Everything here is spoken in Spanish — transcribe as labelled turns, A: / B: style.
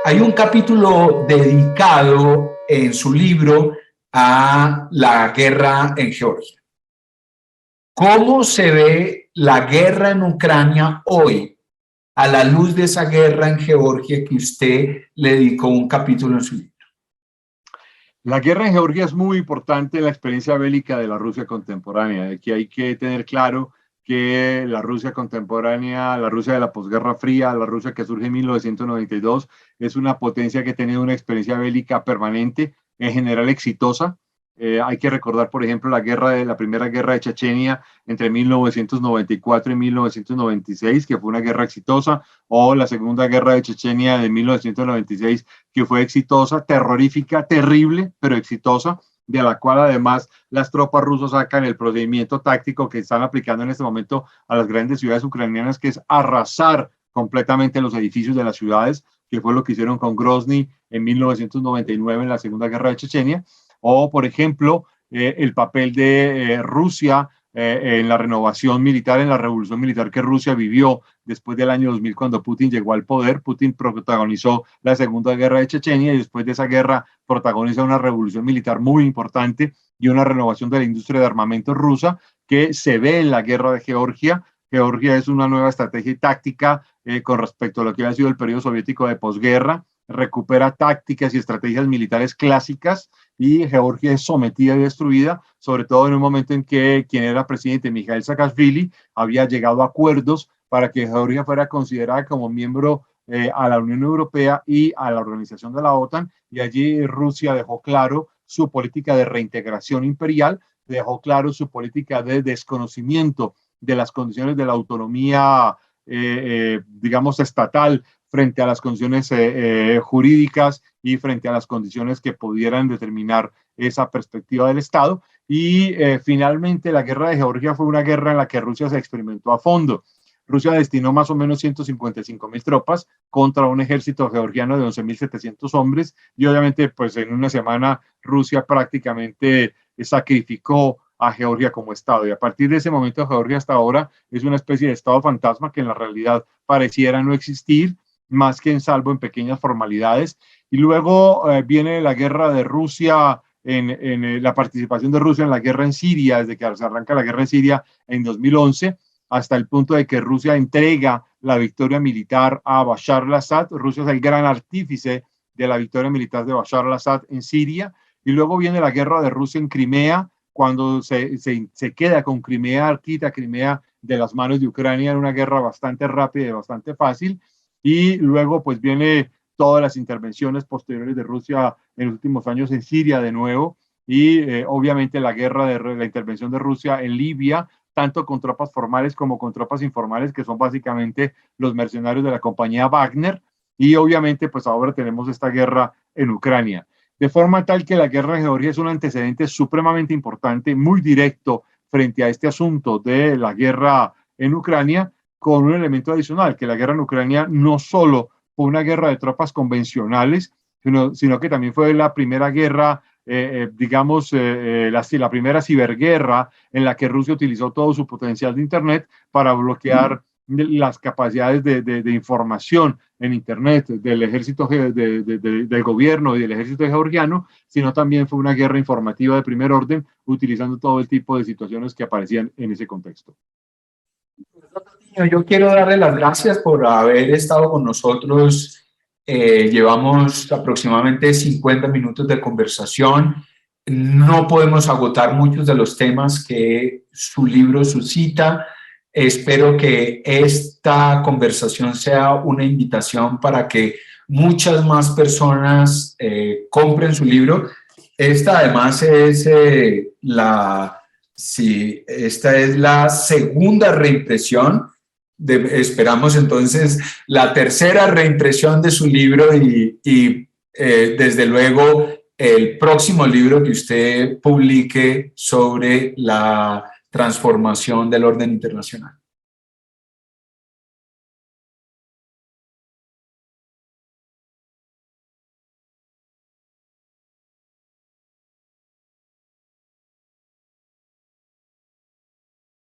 A: Hay un capítulo dedicado en su libro a la guerra en Georgia. ¿Cómo se ve la guerra en Ucrania hoy a la luz de esa guerra en Georgia que usted le dedicó un capítulo en su libro?
B: La guerra en Georgia es muy importante en la experiencia bélica de la Rusia contemporánea. Aquí hay que tener claro que la Rusia contemporánea, la Rusia de la posguerra fría, la Rusia que surge en 1992, es una potencia que ha tenido una experiencia bélica permanente, en general exitosa. Hay que recordar, por ejemplo, la primera guerra de Chechenia entre 1994 y 1996, que fue una guerra exitosa, o la segunda guerra de Chechenia de 1996, que fue exitosa, terrorífica, terrible, pero exitosa, de la cual además las tropas rusas sacan el procedimiento táctico que están aplicando en este momento a las grandes ciudades ucranianas, que es arrasar completamente los edificios de las ciudades, que fue lo que hicieron con Grozny en 1999 en la segunda guerra de Chechenia. O, por ejemplo, el papel de Rusia en la renovación militar, en la revolución militar que Rusia vivió después del año 2000, cuando Putin llegó al poder. Putin protagonizó la segunda guerra de Chechenia y después de esa guerra protagoniza una revolución militar muy importante y una renovación de la industria de armamento rusa que se ve en la guerra de Georgia. Georgia es una nueva estrategia y táctica con respecto a lo que había sido el periodo soviético de posguerra. Recupera tácticas y estrategias militares clásicas y Georgia es sometida y destruida, sobre todo en un momento en que quien era presidente, Mikhail Saakashvili, había llegado a acuerdos para que Georgia fuera considerada como miembro a la Unión Europea y a la organización de la OTAN, y allí Rusia dejó claro su política de reintegración imperial, dejó claro su política de desconocimiento de las condiciones de la autonomía, digamos, estatal frente a las condiciones jurídicas y frente a las condiciones que pudieran determinar esa perspectiva del Estado. Y finalmente la guerra de Georgia fue una guerra en la que Rusia se experimentó a fondo. Rusia destinó más o menos 155,000 tropas contra un ejército georgiano de 11,700 hombres y obviamente pues en una semana Rusia prácticamente sacrificó a Georgia como Estado, y a partir de ese momento Georgia hasta ahora es una especie de Estado fantasma que en la realidad pareciera no existir, más que en salvo en pequeñas formalidades. Y luego viene la guerra de Rusia, en la participación de Rusia en la guerra en Siria, desde que se arranca la guerra en Siria en 2011, hasta el punto de que Rusia entrega la victoria militar a Bashar al-Assad. Rusia es el gran artífice de la victoria militar de Bashar al-Assad en Siria. Y luego viene la guerra de Rusia en Crimea, cuando se queda con Crimea, quita Crimea de las manos de Ucrania en una guerra bastante rápida y bastante fácil. Y luego pues viene todas las intervenciones posteriores de Rusia en los últimos años en Siria de nuevo, y obviamente la intervención de Rusia en Libia, tanto con tropas formales como con tropas informales, que son básicamente los mercenarios de la compañía Wagner, y obviamente pues ahora tenemos esta guerra en Ucrania. De forma tal que la guerra en Georgia es un antecedente supremamente importante, muy directo frente a este asunto de la guerra en Ucrania, con un elemento adicional, que la guerra en Ucrania no solo fue una guerra de tropas convencionales, sino que también fue la primera guerra, digamos, la primera ciberguerra en la que Rusia utilizó todo su potencial de Internet para bloquear las capacidades de información en Internet del ejército del gobierno y del ejército georgiano, sino también fue una guerra informativa de primer orden, utilizando todo el tipo de situaciones que aparecían en ese contexto.
A: Yo quiero darle las gracias por haber estado con nosotros. Llevamos aproximadamente 50 minutos de conversación. No podemos agotar muchos de los temas que su libro suscita. Espero que esta conversación sea una invitación para que muchas más personas compren su libro. Esta además es esta es la segunda reimpresión. Esperamos entonces la tercera reimpresión de su libro y desde luego el próximo libro que usted publique sobre la transformación del orden internacional.